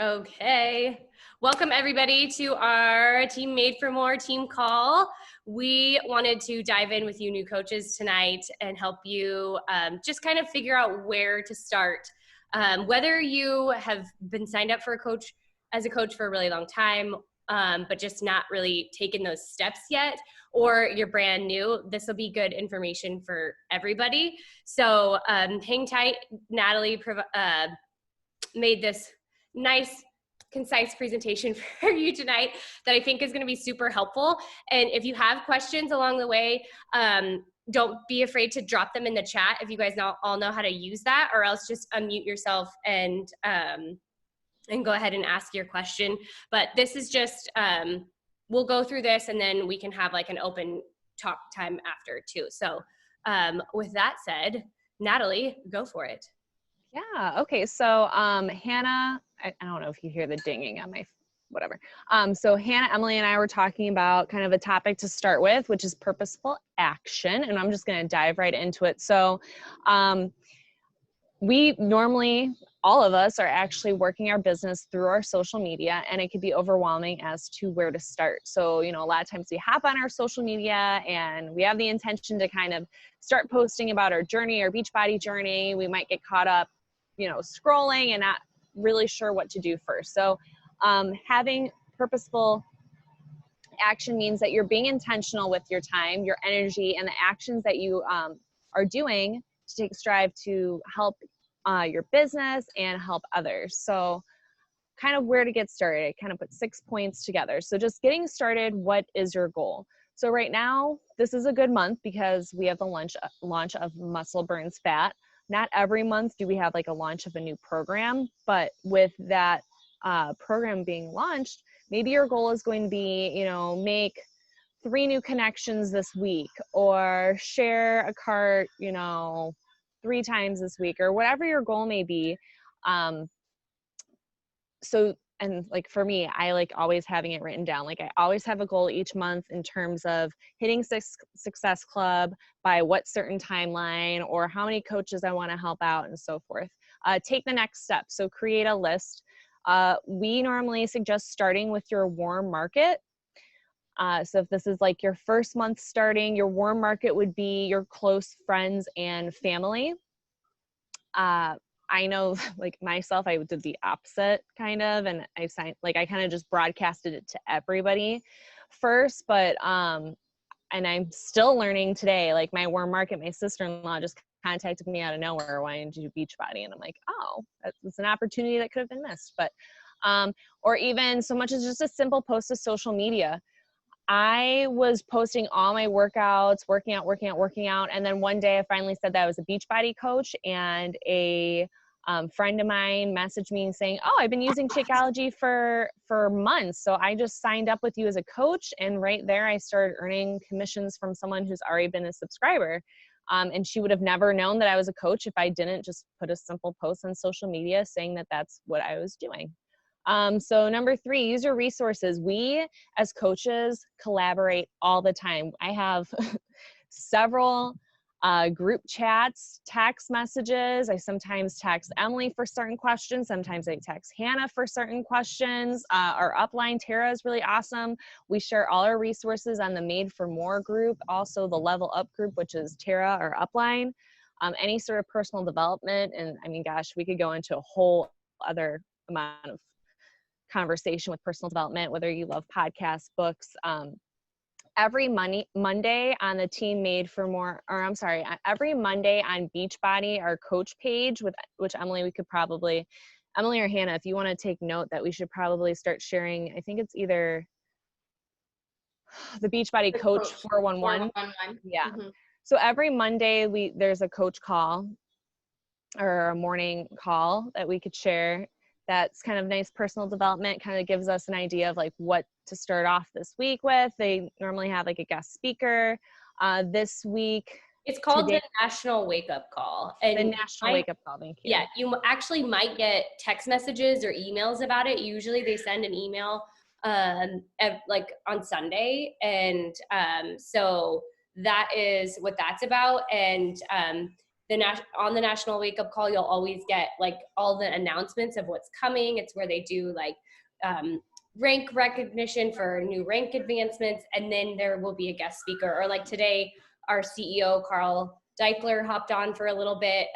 Okay. Welcome everybody to our Team Made for More team call. We wanted to dive in with you new coaches tonight and help you just kind of figure out where to start. Whether you have been signed up for as a coach for a really long time, but just not really taken those steps yet, or you're brand new, this will be good information for everybody. So hang tight. Natalie made this nice, concise presentation for you tonight that I think is going to be super helpful. And if you have questions along the way, don't be afraid to drop them in the chat if you guys all know how to use that, or else just unmute yourself and go ahead and ask your question. But this is just, we'll go through this and then we can have like an open talk time after too. So with that said, Natalie, go for it. Yeah. Okay. So, Hannah, I don't know if you hear the dinging on my, whatever. So Hannah, Emily, and I were talking about kind of a topic to start with, which is purposeful action. And I'm just going to dive right into it. So, we normally, all of us are actually working our business through our social media, and it can be overwhelming as to where to start. So, a lot of times we hop on our social media and we have the intention to kind of start posting about our journey, our Beachbody journey. We might get caught up, scrolling and not really sure what to do first. So, having purposeful action means that you're being intentional with your time, your energy, and the actions that you are doing to take strive to help your business and help others. So kind of where to get started, I kind of put 6 points together. So just getting started, what is your goal? So right now, this is a good month because we have the launch of Muscle Burns Fat. Not every month do we have like a launch of a new program, but with that program being launched, maybe your goal is going to be, make 3 new connections this week, or share a cart, 3 times this week, or whatever your goal may be. And like for me, I like always having it written down. Like I always have a goal each month in terms of hitting Success Club by what certain timeline, or how many coaches I want to help out, and so forth. Take the next step. So create a list. We normally suggest starting with your warm market. So if this is like your first month starting, your warm market would be your close friends and family. I know like myself, I did the opposite kind of, and I kind of just broadcasted it to everybody first, but, and I'm still learning today, like my warm market, my sister-in-law just contacted me out of nowhere wanting to do Beachbody. And I'm like, oh, that's an opportunity that could have been missed. But, or even so much as just a simple post to social media. I was posting all my workouts, working out. And then one day I finally said that I was a Beachbody coach, and a friend of mine messaged me saying, oh, I've been using Shakeology for months. So I just signed up with you as a coach. And right there, I started earning commissions from someone who's already been a subscriber. And she would have never known that I was a coach if I didn't just put a simple post on social media saying that that's what I was doing. So number 3, use your resources. We as coaches collaborate all the time. I have several group chats, text messages. I sometimes text Emily for certain questions. Sometimes I text Hannah for certain questions. Our upline, Tara, is really awesome. We share all our resources on the Made4More group. Also the Level Up group, which is Tara, our upline. Any sort of personal development. And I mean, gosh, we could go into a whole other amount of conversation with personal development, whether you love podcasts, books. Every Monday on the Team Made4More, every Monday on Beachbody, our coach page, which Emily, Emily or Hannah, if you want to take note, that we should probably start sharing. I think it's either the Beachbody Coach 411. Yeah. Mm-hmm. So every Monday there's a coach call, or a morning call that we could share. That's kind of nice personal development, kind of gives us an idea of like what to start off this week with. They normally have like a guest speaker. This week, it's called the National Wake Up Call. And the National Wake Up Call, thank you. Yeah, you actually might get text messages or emails about it. Usually they send an email like on Sunday. And so that is what that's about. And on the National Wake Up Call, you'll always get like all the announcements of what's coming. It's where they do like rank recognition for new rank advancements, and then there will be a guest speaker. Or like today, our CEO Carl Deichler hopped on for a little bit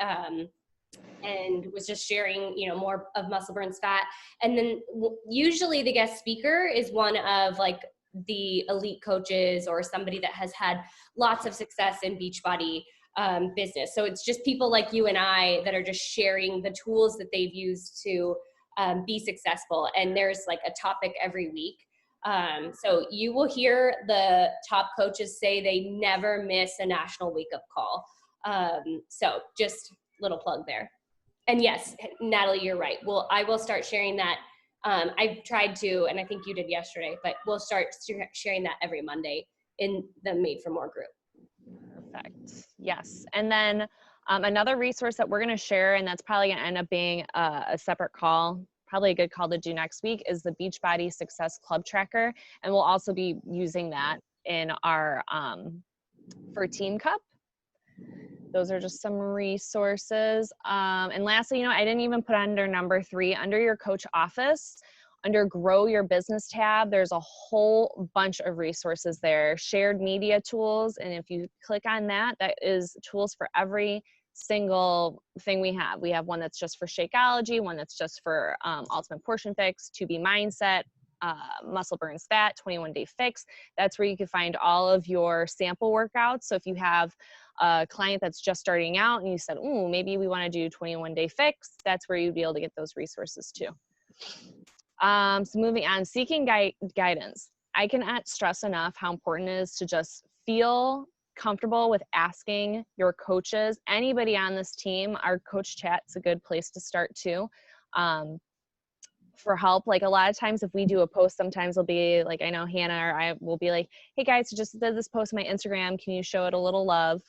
and was just sharing, more of muscle burns fat. And then usually the guest speaker is one of like the elite coaches or somebody that has had lots of success in Beachbody business. So it's just people like you and I that are just sharing the tools that they've used to be successful. And there's like a topic every week. So you will hear the top coaches say they never miss a national wake up call. So just little plug there. And yes, Natalie, you're right. Well, I will start sharing that. I've tried to, and I think you did yesterday, but we'll start sharing that every Monday in the Made4More group. Perfect. Yes. And then another resource that we're going to share, and that's probably going to end up being a separate call, probably a good call to do next week, is the Beachbody Success Club Tracker. And we'll also be using that in our for Team Cup. Those are just some resources. And lastly, I didn't even put under number 3, under your coach office, under Grow Your Business tab, there's a whole bunch of resources there, shared media tools. And if you click on that, that is tools for every single thing we have. We have one that's just for Shakeology, one that's just for Ultimate Portion Fix, 2B Mindset, Muscle Burns Fat, 21-Day Fix. That's where you can find all of your sample workouts. So if you have a client that's just starting out and you said, ooh, maybe we want to do 21-Day Fix, that's where you'd be able to get those resources too. So moving on, seeking guidance. I cannot stress enough how important it is to just feel comfortable with asking your coaches, anybody on this team. Our coach chat's a good place to start too, for help. Like a lot of times if we do a post, sometimes it'll be like, I know Hannah or I will be like, hey guys, so just did this post on my Instagram. Can you show it a little love?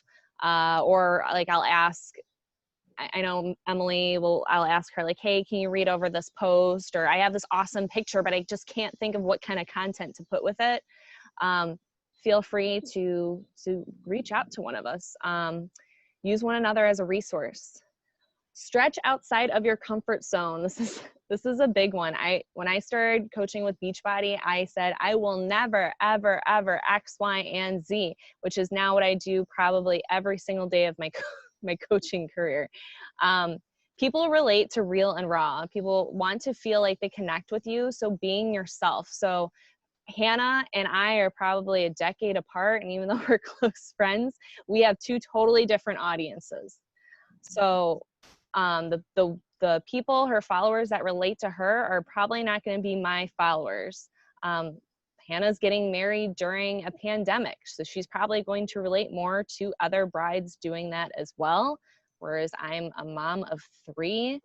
Or like I'll ask, I know Emily I'll ask her like, hey, can you read over this post? Or I have this awesome picture, but I just can't think of what kind of content to put with it. Feel free to reach out to one of us. Use one another as a resource. Stretch outside of your comfort zone. This is a big one. When I started coaching with Beachbody, I said, I will never, ever, ever X, Y, and Z, which is now what I do probably every single day of my coaching career. People relate to real and raw. People want to feel like they connect with you. So being yourself. So Hannah and I are probably a decade apart. And even though we're close friends, we have 2 totally different audiences. So the people, her followers that relate to her are probably not going to be my followers. Hannah's getting married during a pandemic, so she's probably going to relate more to other brides doing that as well, whereas I'm a mom of 3,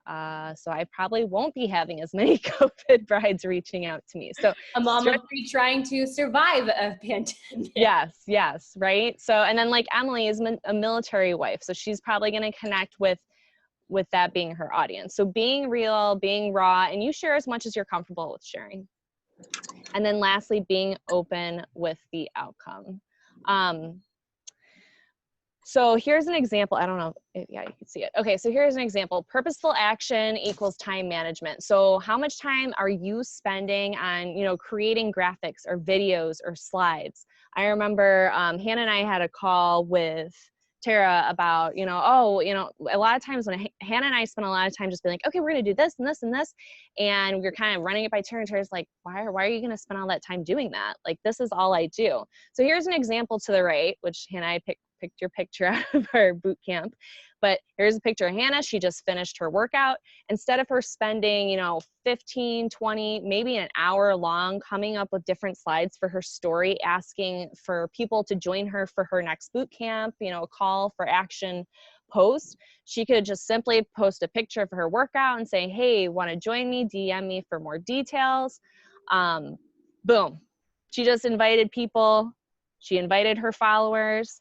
so I probably won't be having as many COVID brides reaching out to me. So a mom of 3 trying to survive a pandemic. Yes, right? So, and then like Emily is a military wife, so she's probably going to connect with that being her audience. So being real, being raw, and you share as much as you're comfortable with sharing. And then lastly, being open with the outcome. So here's an example. I don't know. Yeah, you can see it. Okay, so here's an example. Purposeful action equals time management. So how much time are you spending on, creating graphics or videos or slides? I remember Hannah and I had a call with Tara about, a lot of times when Hannah and I spent a lot of time just being like, okay, we're going to do this and this and this. And we're kind of running it by Tara, and Tara's like, why are you going to spend all that time doing that? Like, this is all I do. So here's an example to the right, which Hannah and I picked your picture out of our boot camp. But here's a picture of Hannah. She just finished her workout. Instead of her spending, 15, 20, maybe an hour long coming up with different slides for her story, asking for people to join her for her next boot camp, a call for action post, she could just simply post a picture of her workout and say, hey, want to join me? DM me for more details. Boom. She just invited people. She invited her followers.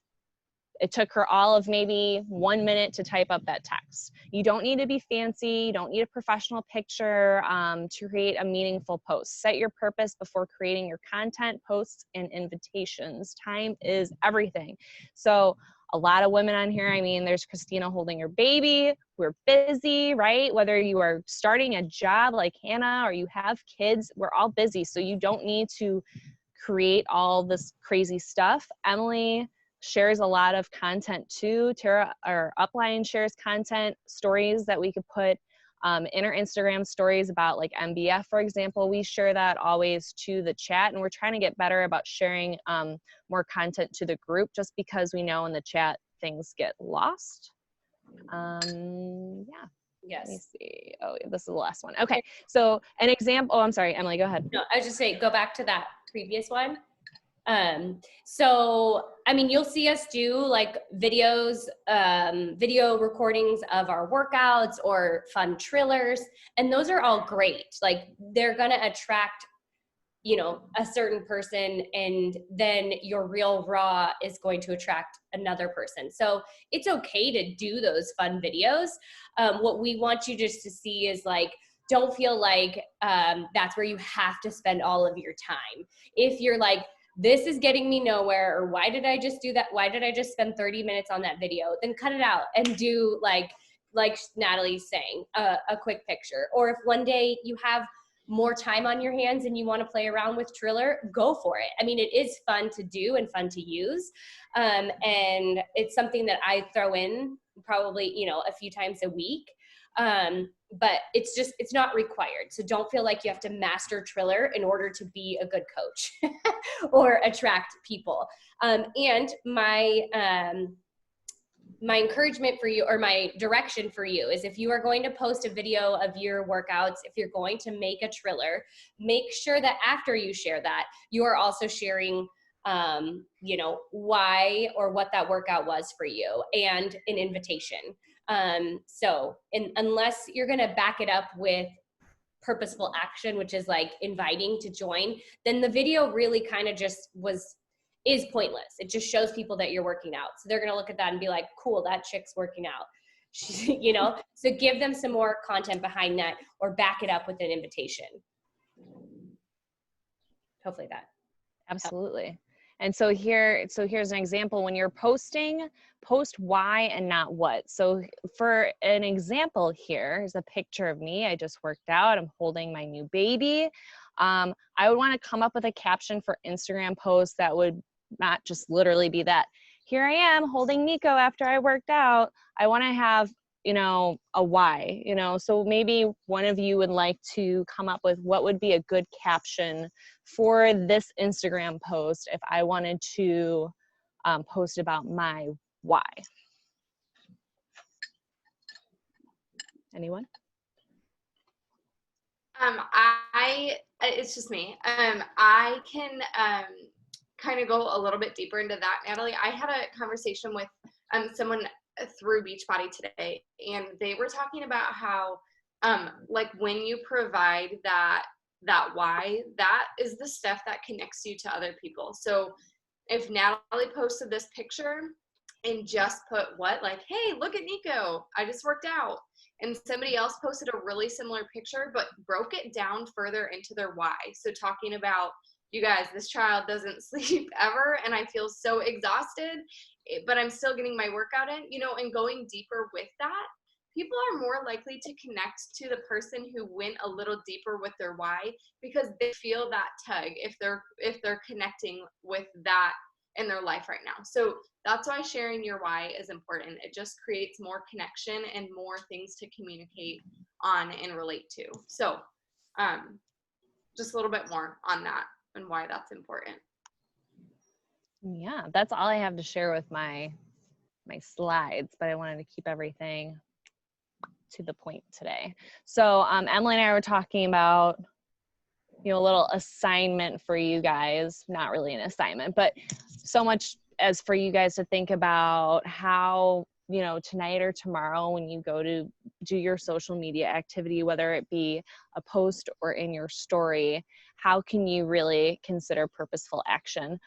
It took her all of maybe 1 minute to type up that text. You don't need to be fancy. You don't need a professional picture to create a meaningful post. Set your purpose before creating your content, posts, and invitations. Time is everything. So a lot of women on here. I mean, there's Christina holding her baby. We're busy, right? Whether you are starting a job like Hannah or you have kids, we're all busy. So you don't need to create all this crazy stuff. Emily shares a lot of content too. Tara, our upline, shares content, stories that we could put in our Instagram stories about like MBF, for example. We share that always to the chat, and we're trying to get better about sharing more content to the group, just because we know in the chat things get lost. Yeah. Yes. Let me see. Oh, this is the last one. Okay. So an example, oh, I'm sorry, Emily, go ahead. No, I was just saying, go back to that previous one. So, I mean, you'll see us do like videos, video recordings of our workouts or fun trillers. And those are all great. Like, they're going to attract, you know, a certain person, and then your real raw is going to attract another person. So it's okay to do those fun videos. What we want you just to see is like, don't feel like that's where you have to spend all of your time. If you're like, this is getting me nowhere, or why did I just do that? Why did I just spend 30 minutes on that video? Then cut it out and do like Natalie's saying, a quick picture. Or if one day you have more time on your hands and you want to play around with Triller, go for it. I mean, it is fun to do and fun to use. And it's something that I throw in probably, you know, a few times a week. But it's not required. So don't feel like you have to master Triller in order to be a good coach or attract people. And my encouragement for you, or my direction for you, is if you are going to post a video of your workouts, if you're going to make a Triller, make sure that after you share that, you are also sharing, you know, why or what that workout was for you, and an invitation. So unless you're going to back it up with purposeful action, which is like inviting to join, then the video really kind of just is pointless. It just shows people that you're working out. So they're going to look at that and be like, cool, that chick's working out. You know, so give them some more content behind that, or back it up with an invitation. Hopefully that. Absolutely. And so here's an example. When you're posting, post why and not what. So for an example, here is a picture of me. I just worked out. I'm holding my new baby. I would want to come up with a caption for Instagram posts that would not just literally be that, here I am holding Nico after I worked out. I want to have, you know, a why, you know. So maybe one of you would like to come up with what would be a good caption for this Instagram post if I wanted to post about my why. Anyone? It's just me. I can kind of go a little bit deeper into that, Natalie. I had a conversation with someone through Beachbody today, and they were talking about how like when you provide that why, that is the stuff that connects you to other people. So if Natalie posted this picture and just put what, like, hey, look at Nico, I just worked out, and somebody else posted a really similar picture but broke it down further into their why. So talking about, you guys, this child doesn't sleep ever and I feel so exhausted, but I'm still getting my workout in, you know, and going deeper with that, people are more likely to connect to the person who went a little deeper with their why, because they feel that tug if they're connecting with that in their life right now. So that's why sharing your why is important. It just creates more connection and more things to communicate on and relate to. So just a little bit more on that and why that's important. Yeah, that's all I have to share with my slides, but I wanted to keep everything to the point today. So Emily and I were talking about, you know, a little assignment for you guys, not really an assignment, but so much as for you guys to think about how, you know, tonight or tomorrow when you go to do your social media activity, whether it be a post or in your story, how can you really consider purposeful action?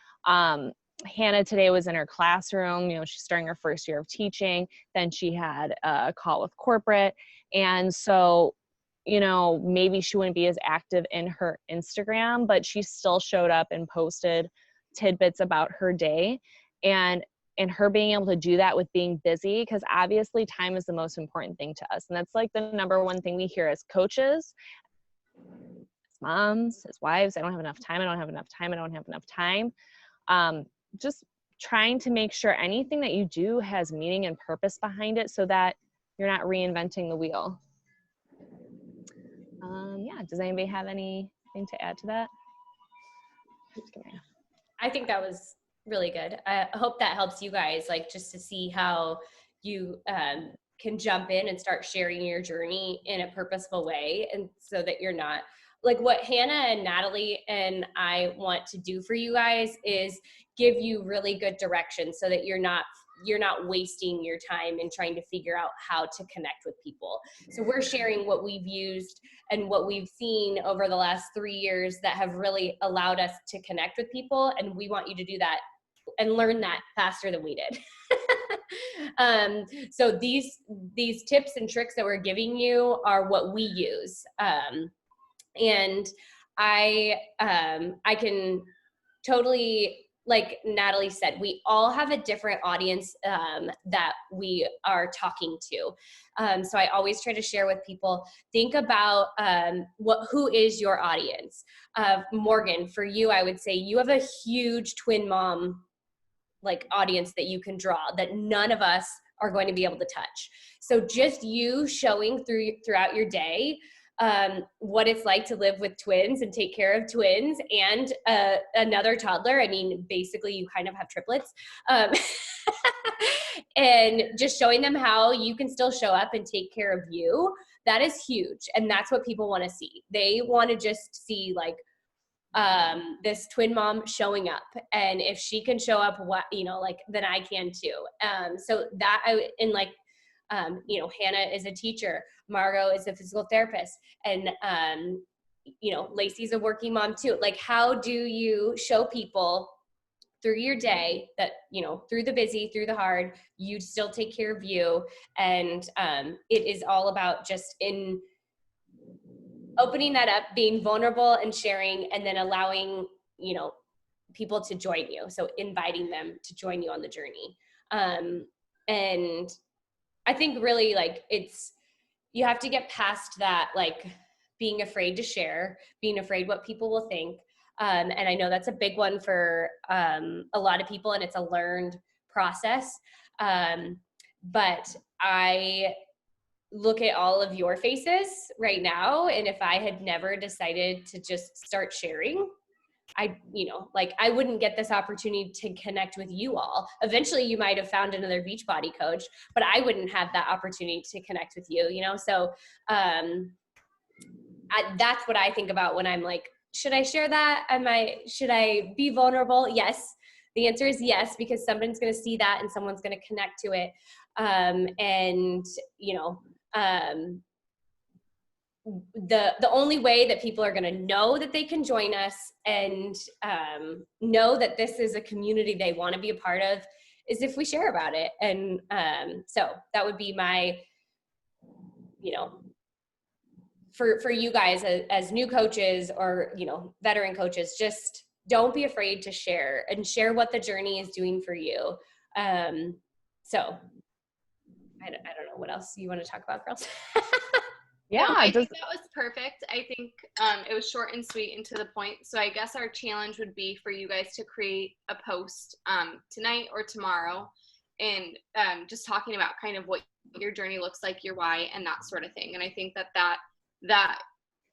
Hannah today was in her classroom, you know, she's starting her first year of teaching. Then she had a call with corporate. And so, you know, maybe she wouldn't be as active in her Instagram, but she still showed up and posted tidbits about her day. And and her being able to do that with being busy, because obviously time is the most important thing to us. And that's like the number one thing we hear as coaches, as moms, as wives. I don't have enough time. I don't have enough time. I don't have enough time. Just trying to make sure anything that you do has meaning and purpose behind it so that you're not reinventing the wheel. Yeah, does anybody have anything to add to that? I think that was really good. I hope that helps you guys, like, just to see how you can jump in and start sharing your journey in a purposeful way, and so that you're not like what Hannah and Natalie and I want to do for you guys is give you really good direction so that you're not wasting your time in trying to figure out how to connect with people. So we're sharing what we've used and what we've seen over the last 3 years that have really allowed us to connect with people. And we want you to do that and learn that faster than we did. So these tips and tricks that we're giving you are what we use. And I can totally, like Natalie said, we all have a different audience that we are talking to. So I always try to share with people, think about who is your audience. Morgan, for you, I would say you have a huge twin mom like audience that you can draw that none of us are going to be able to touch. So just you showing throughout your day what it's like to live with twins and take care of twins and another toddler. I mean, basically you kind of have triplets. And just showing them how you can still show up and take care of you. That is huge. And that's what people want to see. They want to just see like this twin mom showing up, and if she can show up, then I can too. So that Hannah is a teacher, Margot is a physical therapist, and Lacey's a working mom too. Like, how do you show people through your day that, through the busy, through the hard, you still take care of you? And it is all about just in opening that up, being vulnerable and sharing, and then allowing, people to join you. So inviting them to join you on the journey. And I think really you have to get past that, like being afraid to share, being afraid what people will think. And I know that's a big one for a lot of people, and it's a learned process. But I look at all of your faces right now, and if I had never decided to just start sharing, I wouldn't get this opportunity to connect with you all. Eventually you might have found another Beachbody coach, but I wouldn't have that opportunity to connect with you, So that's what I think about when I'm like, should I share that? Should I be vulnerable? Yes. The answer is yes, because someone's going to see that and someone's going to connect to it. The only way that people are going to know that they can join us and know that this is a community they want to be a part of is if we share about it. And so that would be my, for you guys as new coaches or, veteran coaches, just don't be afraid to share and share what the journey is doing for you. So I don't know what else you want to talk about, girls. Yeah, no, I think that was perfect. I think it was short and sweet and to the point. So I guess our challenge would be for you guys to create a post tonight or tomorrow, and just talking about kind of what your journey looks like, your why, and that sort of thing. And I think that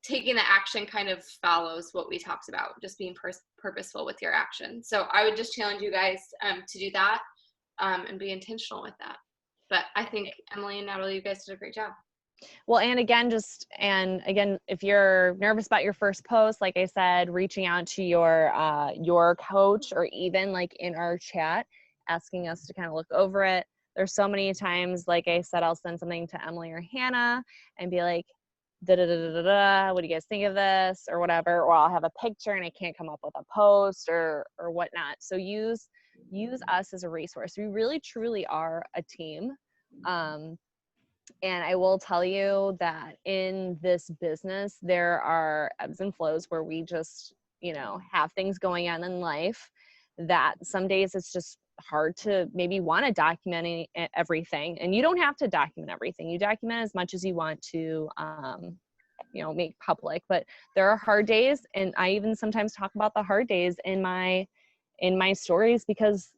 taking the action kind of follows what we talked about, just being purposeful with your action. So I would just challenge you guys to do that and be intentional with that. But I think Emily and Natalie, you guys did a great job. Well, and again, if you're nervous about your first post, like I said, reaching out to your coach, or even like in our chat, asking us to kind of look over it. There's so many times, like I said, I'll send something to Emily or Hannah and be like, da da da da da, what do you guys think of this, or whatever, or I'll have a picture and I can't come up with a post or whatnot. So use us as a resource. We really truly are a team. And I will tell you that in this business, there are ebbs and flows where we just, have things going on in life that some days it's just hard to maybe want to document everything. And you don't have to document everything. You document as much as you want to, make public, but there are hard days. And I even sometimes talk about the hard days in my stories because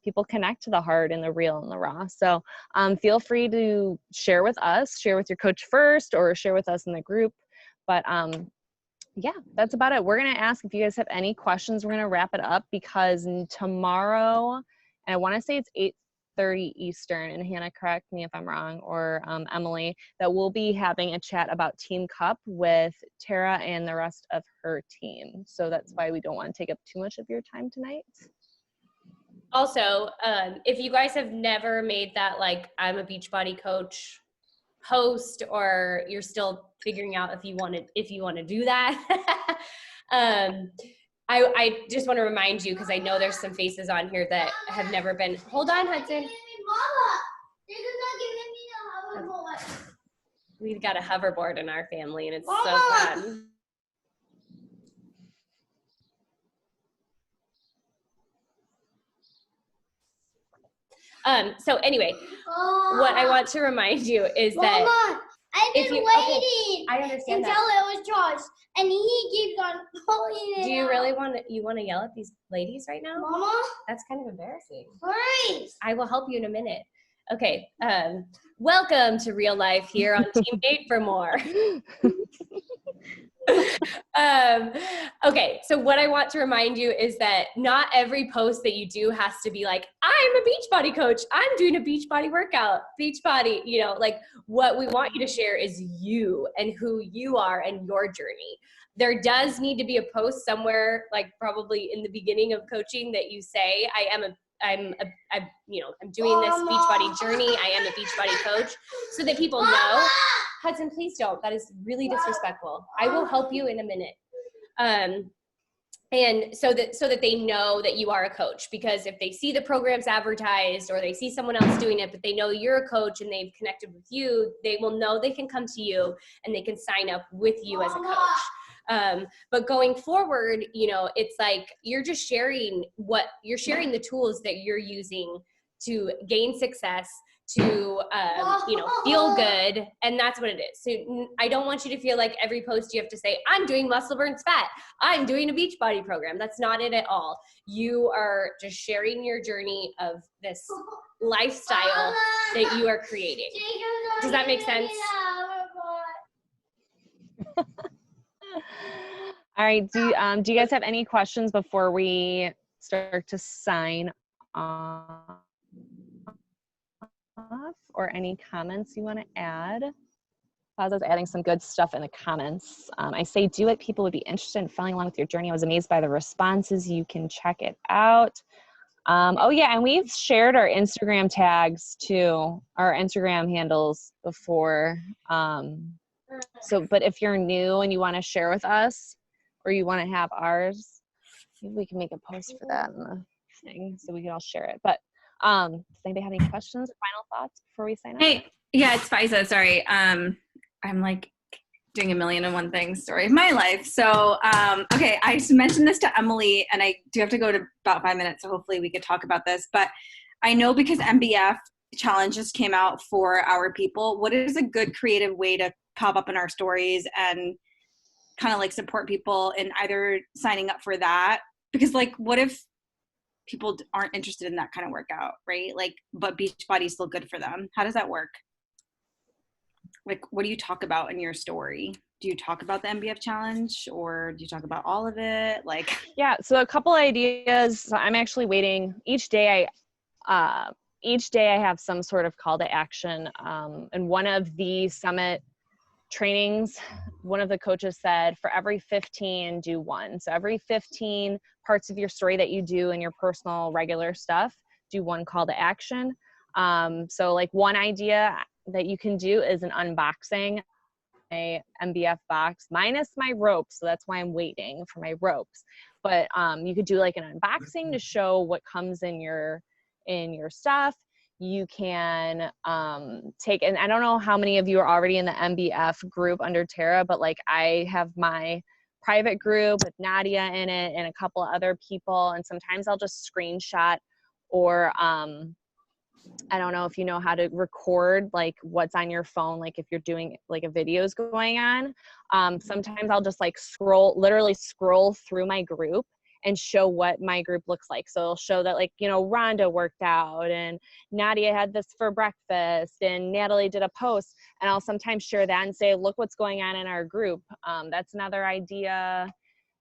people connect to the hard and the real and the raw. So feel free to share with us, share with your coach first, or share with us in the group. But that's about it. We're going to ask if you guys have any questions. We're going to wrap it up because tomorrow, and I want to say it's 8:30 Eastern, and Hannah, correct me if I'm wrong, or Emily, that we'll be having a chat about Team Cup with Tara and the rest of her team. So that's why we don't want to take up too much of your time tonight. Also, if you guys have never made that, like, I'm a Beachbody coach post, or you're still figuring out if you want to do that, I just want to remind you, because I know there's some faces on here that have never been. Hold on, Hudson. We've got a hoverboard in our family, and it's so fun. So anyway, what I want to remind you is that Mama, I've been waiting. Okay, I understand until that. it was Josh, and he keeps on pulling it. Do you out. really want to yell at these ladies right now? Mama? That's kind of embarrassing. Please. I will help you in a minute. Okay. Welcome to real life here on Team Made4More. Okay, so what I want to remind you is that not every post that you do has to be like, I'm a Beachbody coach, I'm doing a Beachbody workout, Beachbody, like what we want you to share is you and who you are and your journey. There does need to be a post somewhere, like probably in the beginning of coaching, that you say, I'm doing this Beachbody journey, I am a Beachbody coach, so that people know. Hudson, please don't. That is really disrespectful. I will help you in a minute. And so that they know that you are a coach, because if they see the programs advertised or they see someone else doing it, but they know you're a coach and they've connected with you, they will know they can come to you and they can sign up with you as a coach. But going forward, it's like you're just sharing the tools that you're using to gain success, to feel good, and that's what it is. So I don't want you to feel like every post you have to say, I'm doing muscle burns fat, I'm doing a Beachbody program. That's not it at all. You are just sharing your journey of this lifestyle that you are creating. Does that make sense? All right. Do you guys have any questions before we start to sign off, or any comments you want to add? Plaza's adding some good stuff in the comments. I say do it. People would be interested in following along with your journey. I was amazed by the responses. You can check it out. Oh yeah, and we've shared our Instagram tags too, our Instagram handles before. But if you're new and you want to share with us, or you want to have ours, maybe we can make a post for that in the thing so we can all share it. But does anybody have any questions or final thoughts before we sign off? Hey, yeah, it's Faiza. Sorry. I'm like doing 1,000,001 things story of my life. So, okay, I just mentioned this to Emily, and I do have to go to about 5 minutes, so hopefully we could talk about this. But I know because MBF challenges came out for our people, what is a good creative way to pop up in our stories and kind of like support people in either signing up for that? Because like, what if people aren't interested in that kind of workout, right? Like, but Beachbody is still good for them. How does that work? Like, what do you talk about in your story? Do you talk about the MBF challenge, or do you talk about all of it? Like, yeah, so a couple ideas. So I'm actually waiting each day. I have some sort of call to action. And one of the summit trainings, one of the coaches said, for every 15, do one. So every 15 parts of your story that you do in your personal regular stuff, do one call to action. So like one idea that you can do is an unboxing, a MBF box minus my ropes. So that's why I'm waiting for my ropes. But you could do like an unboxing to show what comes in your stuff. You can take, and I don't know how many of you are already in the MBF group under Tara, but like I have my private group with Nadia in it and a couple of other people. And sometimes I'll just screenshot or I don't know if you know how to record like what's on your phone, like if you're doing like a video's going on. Sometimes I'll just like literally scroll through my group and show what my group looks like. So it'll show that like, you know, Rhonda worked out and Nadia had this for breakfast and Natalie did a post, and I'll sometimes share that and say, look what's going on in our group. That's another idea.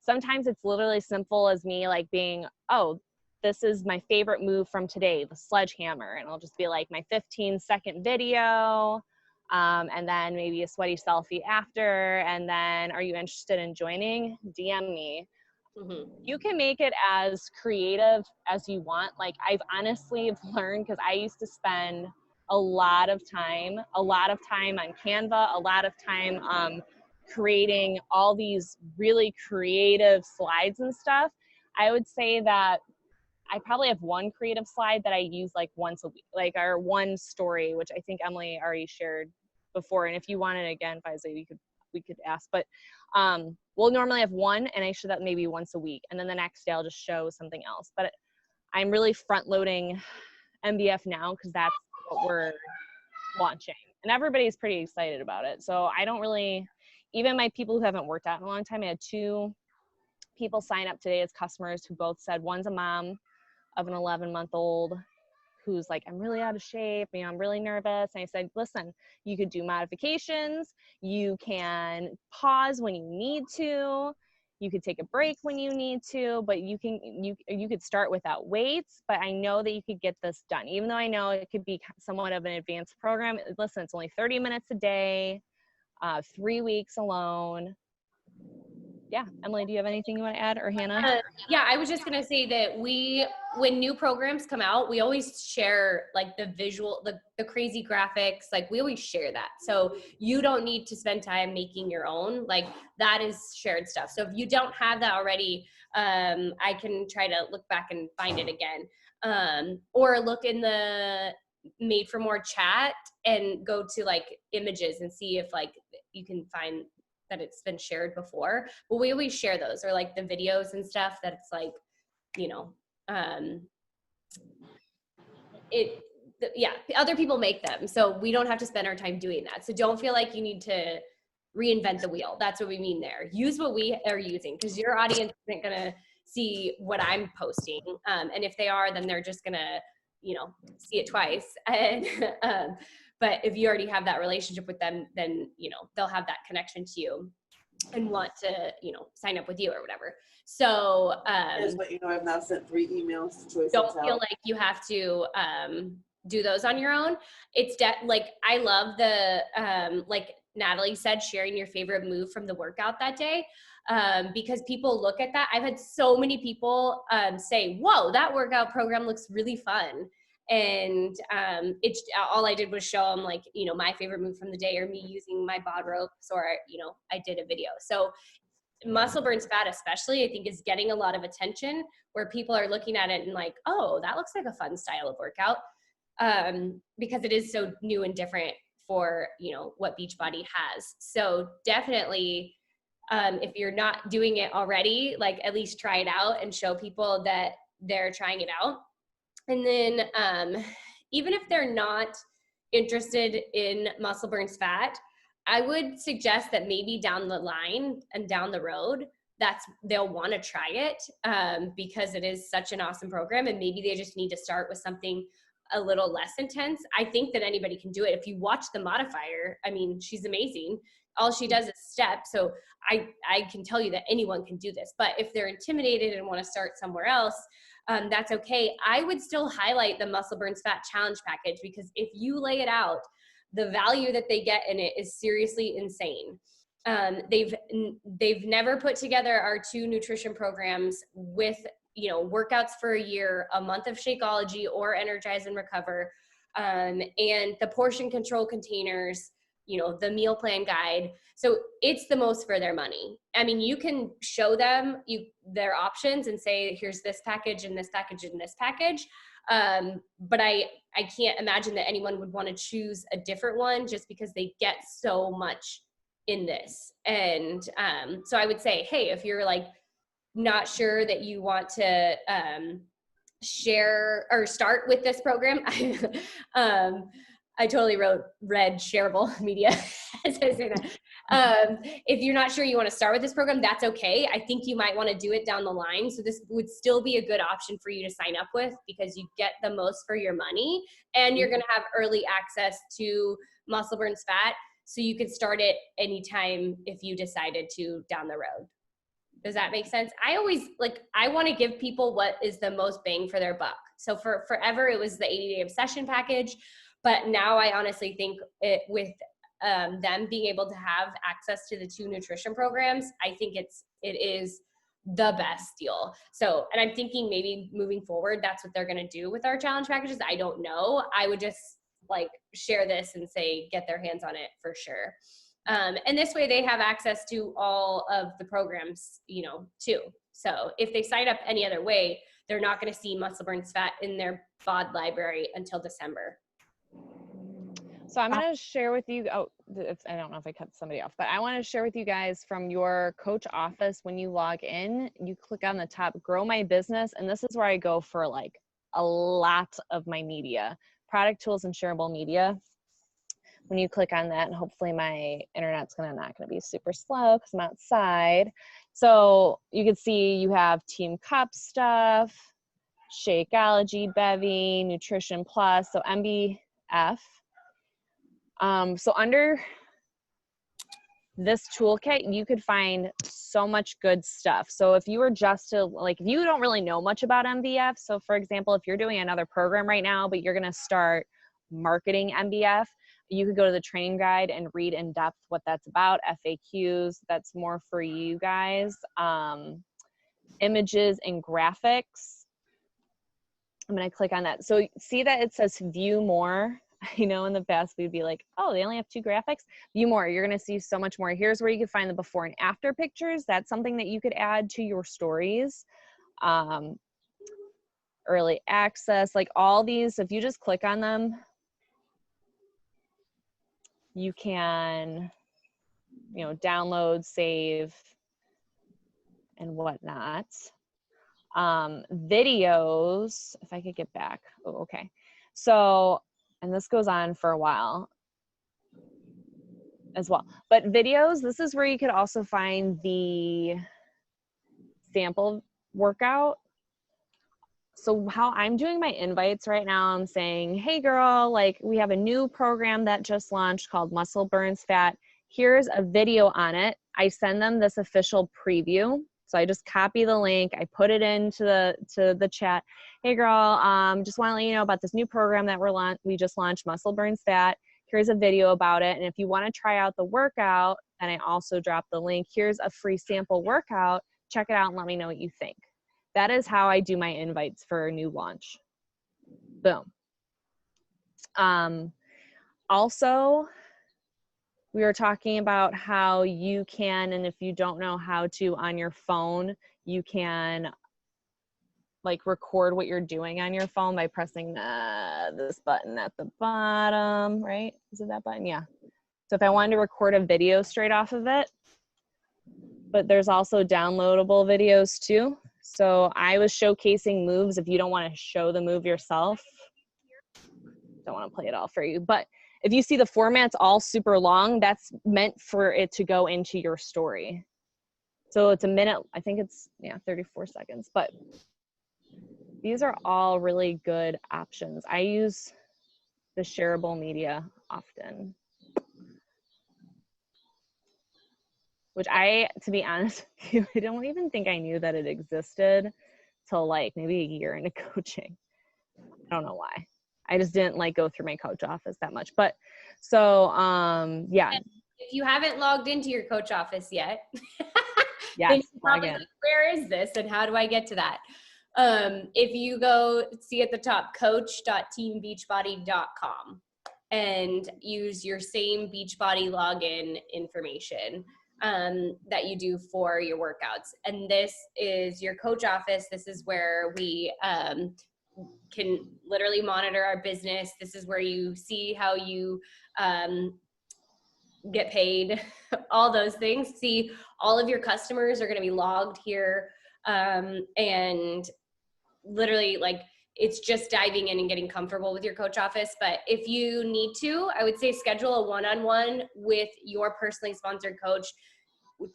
Sometimes it's literally simple as me like being, oh, this is my favorite move from today, the sledgehammer. And I'll just be like my 15-second video, and then maybe a sweaty selfie after. And then, are you interested in joining? DM me. Mm-hmm. You can make it as creative as you want. Like I've honestly learned, because I used to spend a lot of time on Canva, a lot of time creating all these really creative slides and stuff. I would say that I probably have one creative slide that I use like once a week, like our one story, which I think Emily already shared before. And if you want it again, Faiza, we could ask, but we'll normally have one, and I show that maybe once a week. And then the next day I'll just show something else. But I'm really front loading MBF now because that's what we're launching. And everybody's pretty excited about it. So I don't really, even my people who haven't worked out in a long time, I had 2 people sign up today as customers who both said, one's a mom of an 11-month-old who's like, I'm really out of shape, you know, I'm really nervous. And I said, listen, you could do modifications, you can pause when you need to, you could take a break when you need to, but you could start without weights, but I know that you could get this done. Even though I know it could be somewhat of an advanced program, listen, it's only 30 minutes a day, 3 weeks alone. Yeah, Emily, do you have anything you want to add, or Hannah? Yeah, I was just gonna say that when new programs come out, we always share like the visual, the crazy graphics, like we always share that. So you don't need to spend time making your own, like that is shared stuff. So if you don't have that already, I can try to look back and find it again. Or look in the Made4More chat and go to like images and see if like you can find that it's been shared before. But we always share those, or like the videos and stuff that it's like, you know, other people make them, so we don't have to spend our time doing that. So don't feel like you need to reinvent the wheel. That's what we mean there. Use what we are using, because your audience isn't gonna see what I'm posting, and if they are, then they're just gonna, you know, see it twice. And but if you already have that relationship with them, then, you know, they'll have that connection to you and want to, you know, sign up with you or whatever. So but you know, I've now sent 3 emails to don't feel like you have to do those on your own. It's like, I love the like Natalie said, sharing your favorite move from the workout that day, because people look at that. I've had so many people say, whoa, that workout program looks really fun. And it's all I did was show them, like, you know, my favorite move from the day, or me using my bod ropes, or, you know, I did a video. So muscle burns fat especially, I think, is getting a lot of attention, where people are looking at it and like, oh, that looks like a fun style of workout, because it is so new and different for, you know, what Beachbody has. So definitely, if you're not doing it already, like at least try it out and show people that they're trying it out. And then even if they're not interested in muscle burns fat, I would suggest that maybe down the line and down the road, they'll want to try it, because it is such an awesome program, and maybe they just need to start with something a little less intense. I think that anybody can do it. If you watch the modifier, I mean, she's amazing. All she does is step. So I can tell you that anyone can do this. But if they're intimidated and want to start somewhere else, that's okay. I would still highlight the Muscle Burns Fat Challenge package, because if you lay it out, the value that they get in it is seriously insane. They've never put together our 2 nutrition programs with, you know, workouts for a year, a month of Shakeology or Energize and Recover, and the portion control containers, you know, the meal plan guide. So it's the most for their money. I mean, you can show them their options and say, here's this package and this package and this package. But I can't imagine that anyone would want to choose a different one just because they get so much in this. And so I would say, hey, if you're like not sure that you want to share or start with this program. I totally read shareable media as I say that. If you're not sure you want to start with this program, that's okay. I think you might want to do it down the line. So this would still be a good option for you to sign up with because you get the most for your money and you're going to have early access to muscle burns fat. So you could start it anytime if you decided to down the road. Does that make sense? I want to give people what is the most bang for their buck. So for forever, it was the 80-day obsession package. But now I honestly think with them being able to have access to the 2 nutrition programs, I think it is the best deal. So, and I'm thinking maybe moving forward, that's what they're going to do with our challenge packages. I don't know. I would just share this and say, get their hands on it for sure. And this way they have access to all of the programs, too. So if they sign up any other way, they're not going to see muscle burns fat in their BOD library until December. So I'm going to share with you, I don't know if I cut somebody off, but I want to share with you guys from your coach office. When you log in, you click on the top, grow my business. And this is where I go for a lot of my media, product tools and shareable media. When you click on that, and hopefully my internet's not going to be super slow because I'm outside. So you can see you have Team Cup stuff, Shakeology, Bevy, Nutrition Plus, so MBF. So under this toolkit, you could find so much good stuff. So if you were just to, if you don't really know much about MBF, so for example, if you're doing another program right now, but you're going to start marketing MBF, you could go to the training guide and read in depth what that's about, FAQs, that's more for you guys. Images and graphics. I'm going to click on that. So see that it says view more. I know in the past we'd be like, oh, they only have 2 graphics. View more. You're going to see so much more. Here's where you can find the before and after pictures. That's something that you could add to your stories. Early access, all these, if you just click on them, you can, download, save, and whatnot. Videos, if I could get back. Oh, okay. So, and this goes on for a while as well. But videos, this is where you could also find the sample workout. So how I'm doing my invites right now, I'm saying, hey girl, we have a new program that just launched called Muscle Burns Fat. Here's a video on it. I send them this official preview. So I just copy the link. I put it into the chat. Hey girl, just want to let you know about this new program that we just launched, Muscle Burns Fat. Here's a video about it. And if you want to try out the workout, then I also drop the link. Here's a free sample workout. Check it out and let me know what you think. That is how I do my invites for a new launch. Boom. Also, we were talking about how you can, and if you don't know how to on your phone, you can record what you're doing on your phone by pressing this button at the bottom, right? Is it that button? Yeah. So if I wanted to record a video straight off of it, but there's also downloadable videos too. So I was showcasing moves. If you don't want to show the move yourself, don't want to play it all for you. But if you see the format's all super long, that's meant for it to go into your story. So it's a minute, I think it's 34 seconds, but these are all really good options. I use the shareable media often, which to be honest with you, I don't even think I knew that it existed till maybe a year into coaching. I don't know why. I just didn't go through my coach office that much. But so, yeah. If you haven't logged into your coach office yet, yes, then you're probably where is this and how do I get to that? If you go see at the top, coach.teambeachbody.com and use your same Beachbody login information that you do for your workouts. And this is your coach office. This is where we can literally monitor our business. This is where you see how you get paid, all those things. See, all of your customers are going to be logged here. And literally like, it's just diving in and getting comfortable with your coach office. But if you need to, I would say schedule a one-on-one with your personally sponsored coach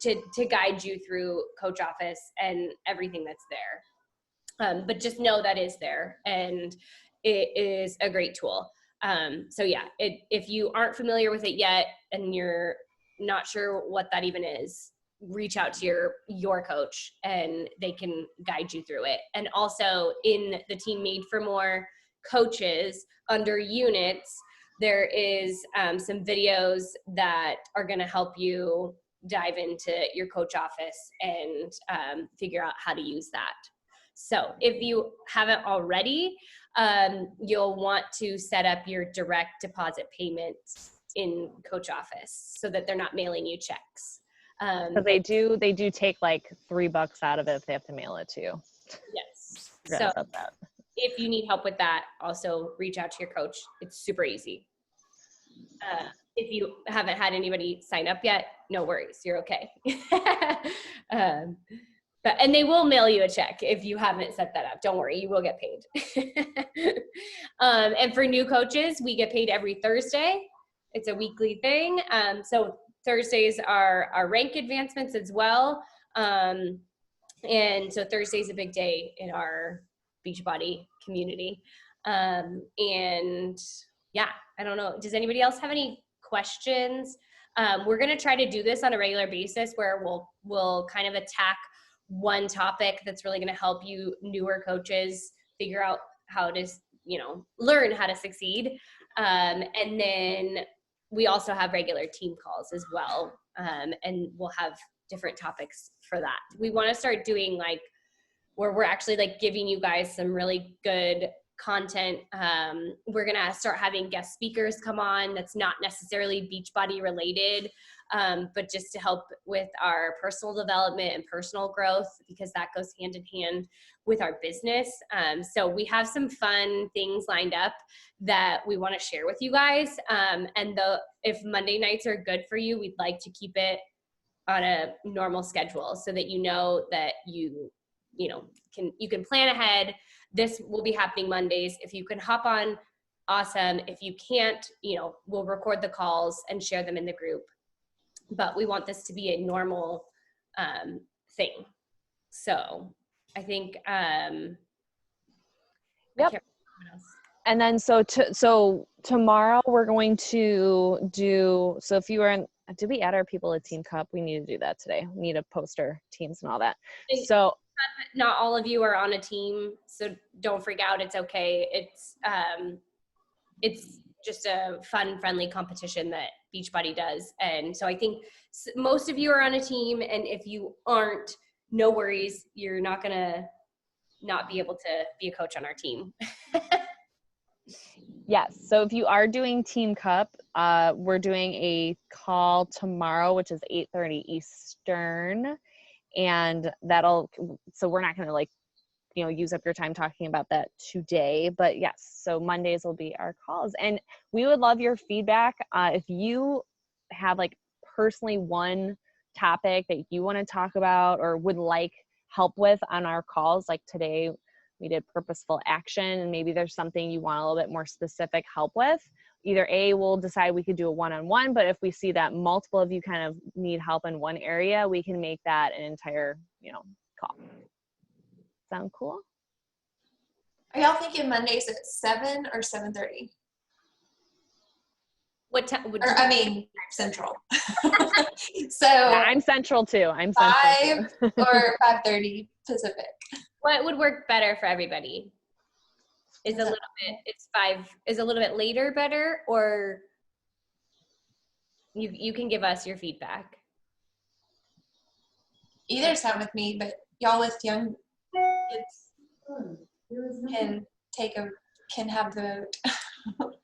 to guide you through coach office and everything that's there. But just know that is there, and it is a great tool. So yeah, if you aren't familiar with it yet and you're not sure what that even is, reach out to your coach and they can guide you through it. And also in the team Made4More coaches under units, there is some videos that are going to help you dive into your coach office and figure out how to use that. So if you haven't already, you'll want to set up your direct deposit payment in coach office so that they're not mailing you checks. So they do take like $3 out of it if they have to mail it to you. Yes. Forgot So about that. if you need help with that, also reach out to your coach. It's super easy. If you haven't had anybody sign up yet, no worries, you're okay. And they will mail you a check if you haven't set that up. Don't worry, you will get paid. And for new coaches, we get paid every Thursday. It's a weekly thing. So Thursdays are our rank advancements as well. And so Thursday's a big day in our Beachbody community. And yeah, I don't know. Does anybody else have any questions? We're going to try to do this on a regular basis where we'll kind of attack one topic that's really going to help you newer coaches figure out how to, learn how to succeed. And then we also have regular team calls as well. And we'll have different topics for that. We want to start doing like where we're actually like giving you guys some really good content. We're going to start having guest speakers come on that's not necessarily Beachbody related, but just to help with our personal development and personal growth, because that goes hand in hand with our business. So we have some fun things lined up that we want to share with you guys. And if Monday nights are good for you, we'd like to keep it on a normal schedule so that you know that you can plan ahead. This will be happening Mondays. If you can hop on, awesome. If you can't, we'll record the calls and share them in the group. But we want this to be a normal thing. So I think, yep. And then so tomorrow we're going to do, so if you were in, did we add our people at Team Cup? We need to do that today. We need a poster, teams and all that. So not all of you are on a team, so don't freak out. It's okay. It's just a fun, friendly competition that Beachbody does. And so I think most of you are on a team, and if you aren't, no worries. You're not gonna not be able to be a coach on our team. Yes. So if you are doing Team Cup, we're doing a call tomorrow, which is 8:30 Eastern. And so we're not going to use up your time talking about that today, but yes, so Mondays will be our calls, and we would love your feedback. If you have personally one topic that you want to talk about or would like help with on our calls, like today we did purposeful action, and maybe there's something you want a little bit more specific help with, either we'll decide we could do a one-on-one, but if we see that multiple of you kind of need help in one area, we can make that an entire, call. Sound cool? Are y'all thinking Mondays at 7 or 7:30? What time? Central. So yeah, I'm Central too. I'm Central 5 or 5:30 Pacific. What would work better for everybody? Is a little bit later better, or you can give us your feedback. Either's fine with me, but y'all with young kids can have the vote.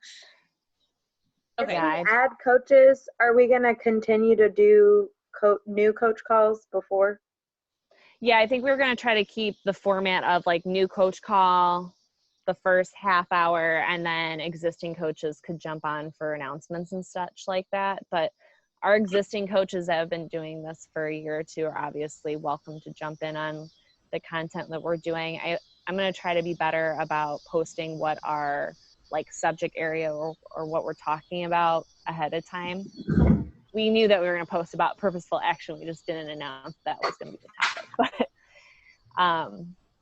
Okay. If we add coaches, are we going to continue to do new coach calls before? Yeah, I think we're going to try to keep the format of new coach call the first half hour, and then existing coaches could jump on for announcements and such like that. But our existing coaches that have been doing this for a year or two are obviously welcome to jump in on the content that we're doing. I'm going to try to be better about posting what our like subject area or what we're talking about ahead of time. We knew that we were going to post about purposeful action. We just didn't announce that was going to be the topic, but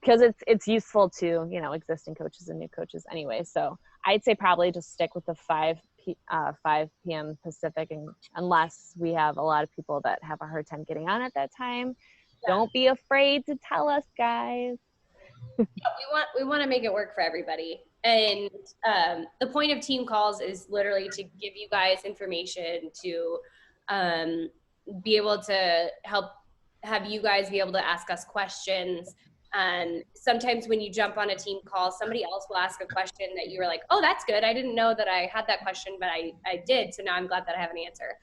because it's useful to, you know, existing coaches and new coaches anyway. So I'd say probably just stick with the 5 p.m. Pacific, and unless we have a lot of people that have a hard time getting on at that time, don't be afraid to tell us, guys. We want to make it work for everybody. And the point of team calls is literally to give you guys information to be able to have you guys be able to ask us questions. And sometimes when you jump on a team call, somebody else will ask a question that you were like, oh, that's good. I didn't know that I had that question, but I did. So now I'm glad that I have an answer.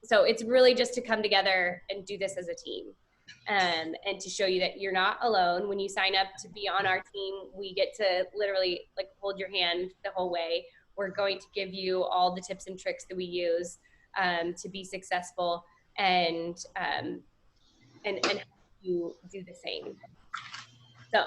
So it's really just to come together and do this as a team. And to show you that you're not alone. When you sign up to be on our team, we get to literally like hold your hand the whole way. We're going to give you all the tips and tricks that we use to be successful, and help you do the same. So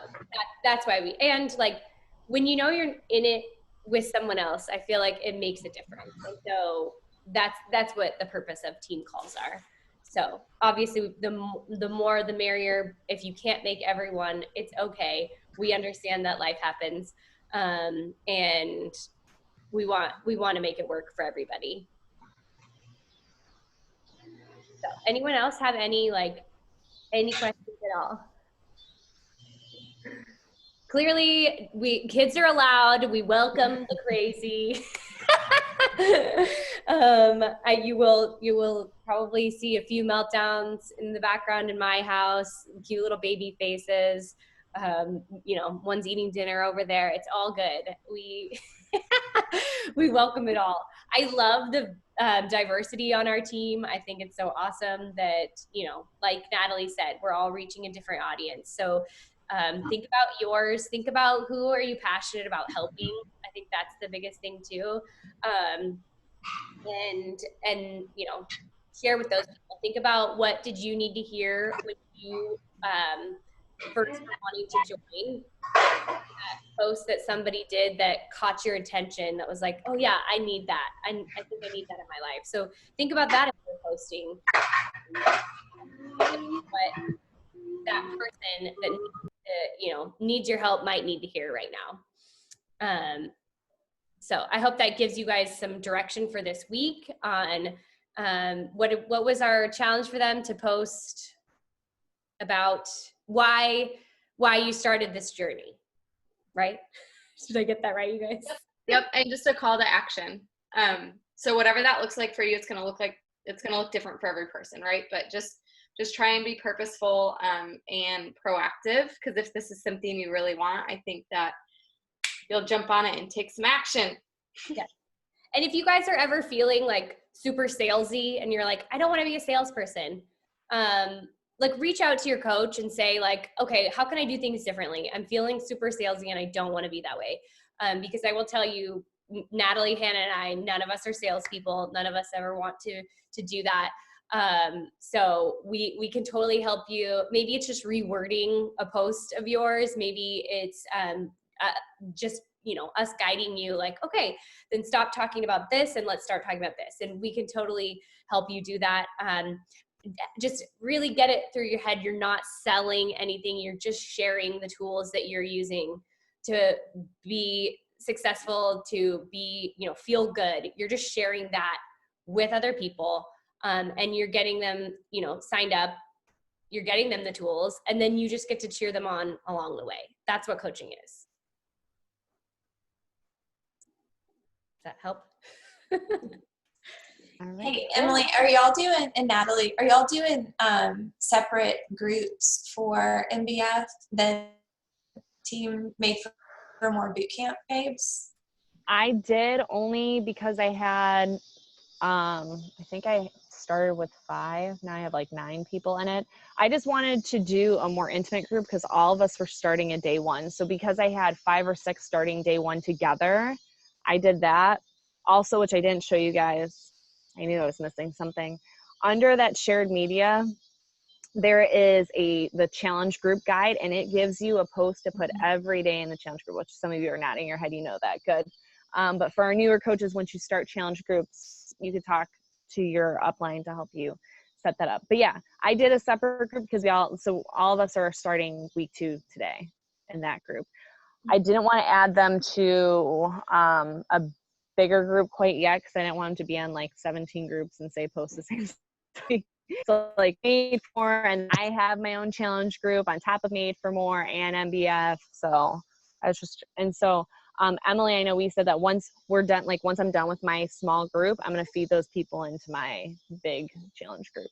that's why and like when you know you're in it with someone else, I feel like it makes a difference. And so that's what the purpose of team calls are. So obviously the more the merrier. If you can't make everyone, it's okay. We understand that life happens. And we want to make it work for everybody. So anyone else have any questions at all? Clearly, kids are allowed. We welcome the crazy. You will probably see a few meltdowns in the background in my house. Cute little baby faces. You know, one's eating dinner over there. It's all good. We welcome it all. I love the diversity on our team. I think it's so awesome that, you know, like Natalie said, we're all reaching a different audience. So think about yours. Think about who are you passionate about helping. I think that's the biggest thing too. And you know, share with those people. Think about what did you need to hear when you first were wanting to join. Post that somebody did that caught your attention that was like, oh yeah, I need that. I think I need that in my life. So think about that if you're posting. What that person that needs your help might need to hear right now. So I hope that gives you guys some direction for this week on what was our challenge for them to post about why you started this journey, right? Did I get that right, you guys? Yep, and just a call to action. So whatever that looks like for you, it's gonna look different for every person, right? But just try and be purposeful and proactive, because if this is something you really want, I think that you'll jump on it and take some action. Yeah. And if you guys are ever feeling like super salesy and you're like, I don't want to be a salesperson, like reach out to your coach and say like, okay, how can I do things differently? I'm feeling super salesy and I don't want to be that way. Because I will tell you, Natalie, Hannah, and I, none of us are salespeople. None of us ever want to do that. So we can totally help you. Maybe it's just rewording a post of yours. Maybe it's just, you know, us guiding you like, okay, then stop talking about this and let's start talking about this. And we can totally help you do that. Just really get it through your head. You're not selling anything. You're just sharing the tools that you're using to be successful, to be, you know, feel good. You're just sharing that with other people. And you're getting them, you know, signed up, you're getting them the tools, and then you just get to cheer them on along the way. That's what coaching is. Does that help? All right. Hey, Emily, are y'all doing, and Natalie, are y'all doing separate groups for MBF than Team Made for More Bootcamp babes? I did, only because I had, I think I started with 5. Now I have like 9 people in it. I just wanted to do a more intimate group because all of us were starting at day 1. So because I had 5 or 6 starting day 1 together, I did that. Also, which I didn't show you guys, I knew I was missing something. Under that shared media, there is the challenge group guide, and it gives you a post to put every day in the challenge group, which some of you are nodding your head, you know that, good. But for our newer coaches, once you start challenge groups, you could talk to your upline to help you set that up. But yeah, I did a separate group because all of us are starting week 2 today in that group. I didn't want to add them to a bigger group quite yet because I didn't want them to be on like 17 groups and say post the same thing. So like Made4More, and I have my own challenge group on top of Made4More and MBF. So I was just, and so Emily, I know we said that once we're done, like once I'm done with my small group, I'm going to feed those people into my big challenge group.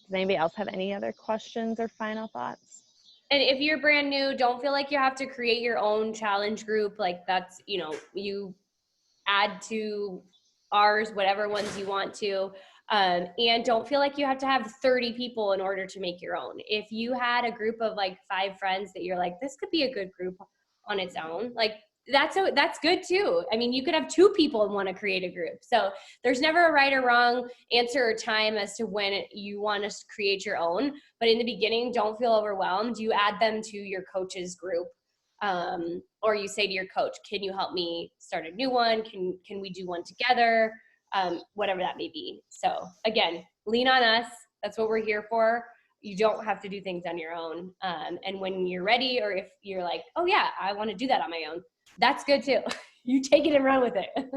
Does anybody else have any other questions or final thoughts? And if you're brand new, don't feel like you have to create your own challenge group. Like that's, you add to ours, whatever ones you want to. And don't feel like you have to have 30 people in order to make your own. If you had a group of like 5 friends that you're like, this could be a good group on its own, like that's good too. I mean, you could have 2 people and want to create a group. So there's never a right or wrong answer or time as to when you want to create your own. But in the beginning, don't feel overwhelmed. You add them to your coach's group. Or you say to your coach, can you help me start a new one? Can we do one together? Whatever that may be. So again, lean on us. That's what we're here for. You don't have to do things on your own. And when you're ready, or if you're like, oh yeah, I want to do that on my own, that's good too. You take it and run with it. All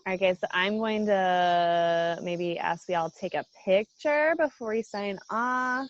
right, guys, so I'm going to maybe ask y'all to take a picture before you sign off.